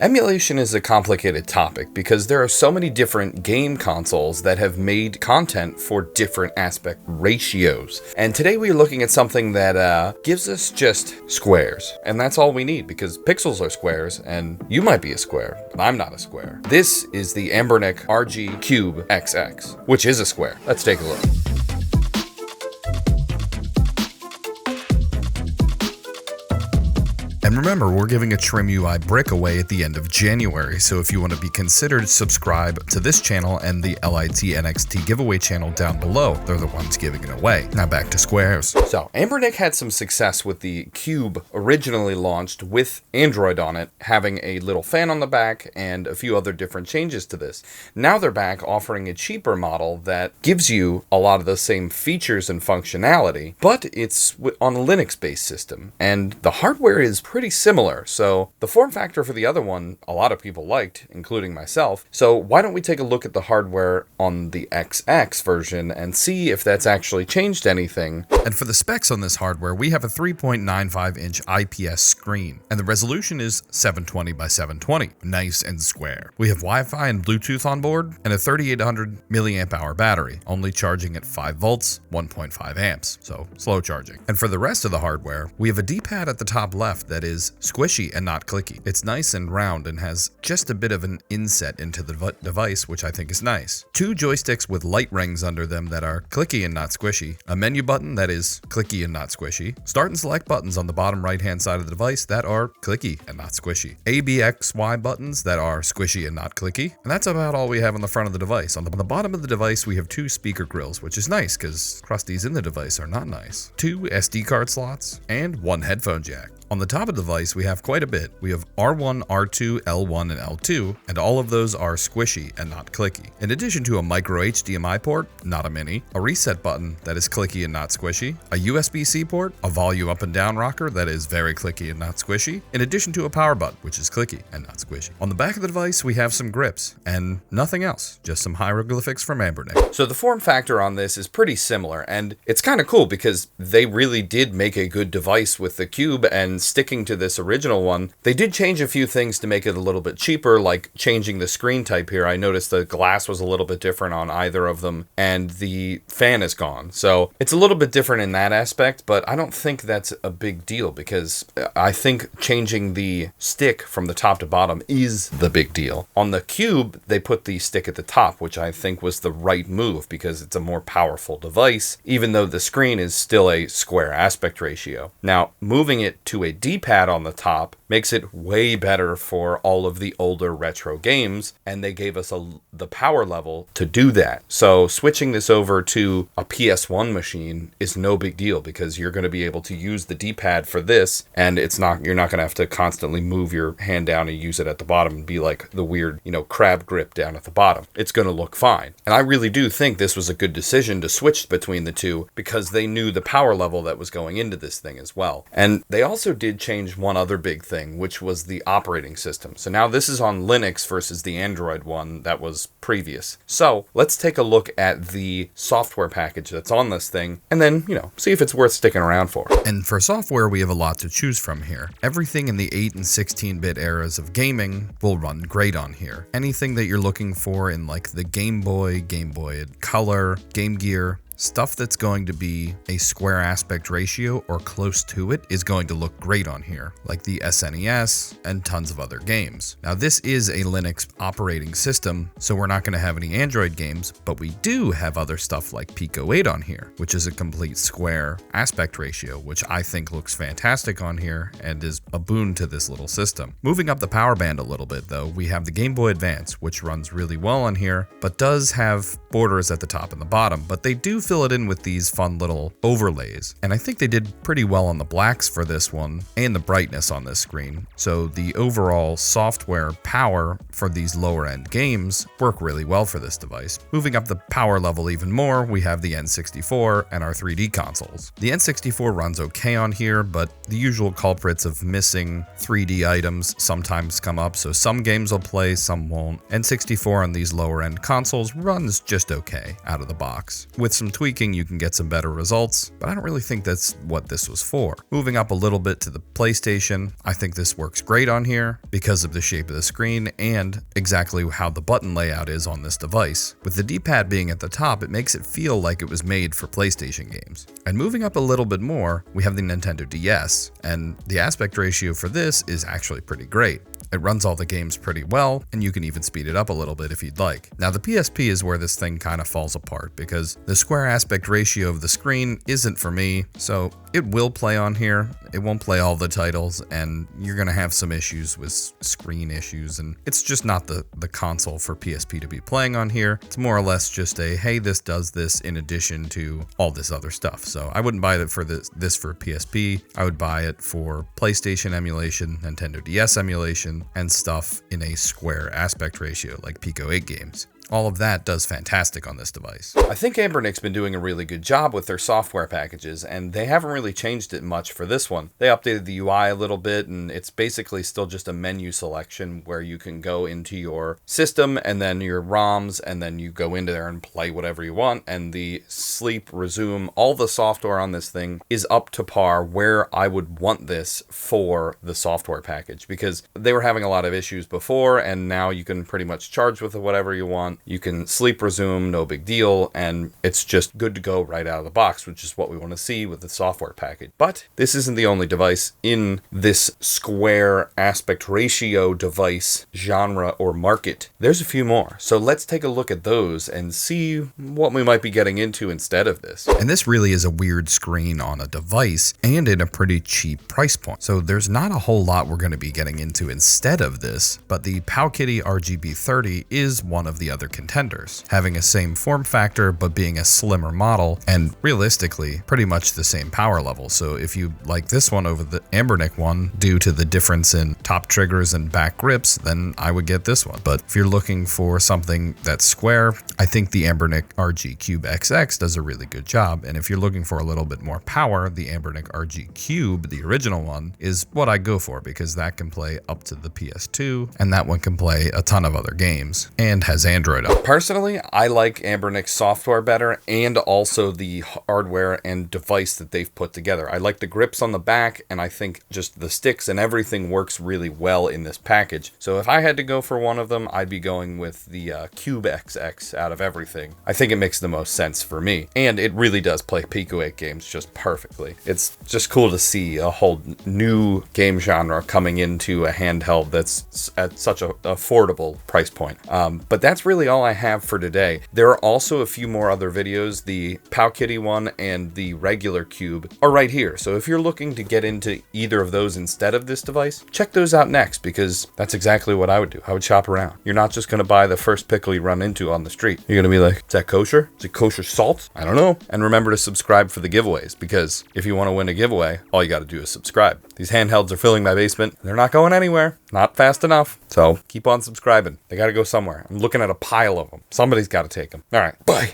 Emulation is a complicated topic because there are so many different game consoles that have made content for different aspect ratios. And today we're looking at something that gives us just squares. And that's all we need because pixels are squares and you might be a square, but I'm not a square. This is the ANBERNIC RG CubeXX, which is a square. Let's take a look. And remember, we're giving a Trim UI brick away at the end of January, so if you want to be considered, subscribe to this channel and the LIT NXT giveaway channel down below. They're the ones giving it away. Now back to squares. So, ANBERNIC had some success with the Cube originally launched with Android on it, having a little fan on the back and a few other different changes to this. Now they're back offering a cheaper model that gives you a lot of the same features and functionality, but it's on a Linux-based system, and the hardware is pretty similar. So the form factor for the other one, a lot of people liked, including myself. So why don't we take a look at the hardware on the XX version and see if that's actually changed anything. And for the specs on this hardware, we have a 3.95 inch IPS screen, and the resolution is 720 by 720, nice and square. We have Wi-Fi and Bluetooth on board, and a 3800 milliamp hour battery, only charging at 5 volts, 1.5 amps, so slow charging. And for the rest of the hardware, we have a D-pad at the top left that is squishy and not clicky. It's nice and round and has just a bit of an inset into the device, which I think is nice. 2 joysticks with light rings under them that are clicky and not squishy. A menu button that is clicky and not squishy. Start and select buttons on the bottom right hand side of the device that are clicky and not squishy. A, B, X, Y buttons that are squishy and not clicky. And that's about all we have on the front of the device. On the bottom of the device, we have 2 speaker grills, which is nice because crusties in the device are not nice. 2 SD card slots and 1 headphone jack. On the top of the device, we have quite a bit. We have R1, R2, L1, and L2, and all of those are squishy and not clicky. In addition to a micro HDMI port, not a mini, a reset button that is clicky and not squishy, a USB-C port, a volume up and down rocker that is very clicky and not squishy, in addition to a power button, which is clicky and not squishy. On the back of the device, we have some grips, and nothing else, just some hieroglyphics from ANBERNIC. So the form factor on this is pretty similar, and it's kind of cool because they really did make a good device with the Cube, and sticking to this original one, they did change a few things to make it a little bit cheaper, like changing the screen type here. I noticed the glass was a little bit different on either of them, and the fan is gone. So it's a little bit different in that aspect, but I don't think that's a big deal because I think changing the stick from the top to bottom is the big deal. On the Cube, they put the stick at the top, which I think was the right move because it's a more powerful device, even though the screen is still a square aspect ratio. Now, moving it to a D-pad on the top makes it way better for all of the older retro games, and they gave us the power level to do that. So switching this over to a PS1 machine is no big deal because you're going to be able to use the D-pad for this, and you're not going to have to constantly move your hand down and use it at the bottom and be like the weird, crab grip down at the bottom. It's going to look fine. And I really do think this was a good decision to switch between the two because they knew the power level that was going into this thing as well. And they also did change one other big thing, which was the operating system. So now this is on Linux versus the Android one that was previous. So let's take a look at the software package that's on this thing and then, see if it's worth sticking around for. And for software, we have a lot to choose from here. Everything in the 8 and 16-bit eras of gaming will run great on here. Anything that you're looking for in like the Game Boy Color, Game Gear, stuff that's going to be a square aspect ratio or close to it is going to look great on here, like the SNES and tons of other games. Now this is a Linux operating system, so we're not going to have any Android games, but we do have other stuff like Pico 8 on here, which is a complete square aspect ratio, which I think looks fantastic on here and is a boon to this little system. Moving up the power band a little bit though, we have the Game Boy Advance, which runs really well on here, but does have borders at the top and the bottom, but they do fill it in with these fun little overlays. And I think they did pretty well on the blacks for this one and the brightness on this screen. So the overall software power for these lower end games work really well for this device. Moving up the power level even more, we have the N64 and our 3D consoles. The N64 runs okay on here, but the usual culprits of missing 3D items sometimes come up, so some games will play, some won't. N64 on these lower end consoles runs just okay out of the box, with some some tweaking, you can get some better results, but I don't really think that's what this was for. Moving up a little bit to the PlayStation, I think this works great on here because of the shape of the screen and exactly how the button layout is on this device. With the D-pad being at the top, it makes it feel like it was made for PlayStation games. And moving up a little bit more, we have the Nintendo DS, and the aspect ratio for this is actually pretty great. It runs all the games pretty well, and you can even speed it up a little bit if you'd like. Now the PSP is where this thing kind of falls apart because the square aspect ratio of the screen isn't for me, so it will play on here. It won't play all the titles, and you're gonna have some issues with screen issues, and it's just not the console for PSP to be playing on here. It's more or less just a, hey, this does this in addition to all this other stuff. So I wouldn't buy it for this for PSP. I would buy it for PlayStation emulation, Nintendo DS emulation, and stuff in a square aspect ratio like Pico 8 games. All of that does fantastic on this device. I think ANBERNIC's been doing a really good job with their software packages, and they haven't really changed it much for this one. They updated the UI a little bit, and it's basically still just a menu selection where you can go into your system and then your ROMs, and then you go into there and play whatever you want, and the sleep, resume, all the software on this thing is up to par where I would want this for the software package, because they were having a lot of issues before, and now you can pretty much charge with it whatever you want. You can sleep resume, no big deal, and it's just good to go right out of the box, which is what we want to see with the software package. But this isn't the only device in this square aspect ratio device genre or market. There's a few more, so let's take a look at those and see what we might be getting into instead of this. And this really is a weird screen on a device and in a pretty cheap price point. So there's not a whole lot we're going to be getting into instead of this, but the Powkiddy RGB30 is one of the other contenders, having a same form factor but being a slimmer model and realistically pretty much the same power level. So if you like this one over the ANBERNIC one due to the difference in top triggers and back grips, then I would get this one. But if you're looking for something that's square, I think the ANBERNIC RG CubeXX does a really good job. And if you're looking for a little bit more power, the ANBERNIC RG Cube, the original one, is what I go for because that can play up to the PS2 and that one can play a ton of other games and has Android up. Personally, I like ANBERNIC's software better and also the hardware and device that they've put together. I like the grips on the back, and I think just the sticks and everything works really well in this package. So if I had to go for one of them, I'd be going with the CubeXX out of everything. I think it makes the most sense for me, and it really does play Pico 8 games just perfectly. It's just cool to see a whole new game genre coming into a handheld that's at such an affordable price point. But that's really all I have for today. There are also a few more other videos. The Powkiddy one and the regular Cube are right here. So if you're looking to get into either of those instead of this device, check those out next, because that's exactly what I would do. I would shop around. You're not just going to buy the first pickle you run into on the street. You're going to be like, is that kosher? Is it kosher salt? I don't know. And remember to subscribe for the giveaways, because if you want to win a giveaway, all you got to do is subscribe. These handhelds are filling my basement. They're not going anywhere. Not fast enough. So keep on subscribing. They got to go somewhere. I'm looking at a pile of them. Somebody's got to take them. All right. Bye.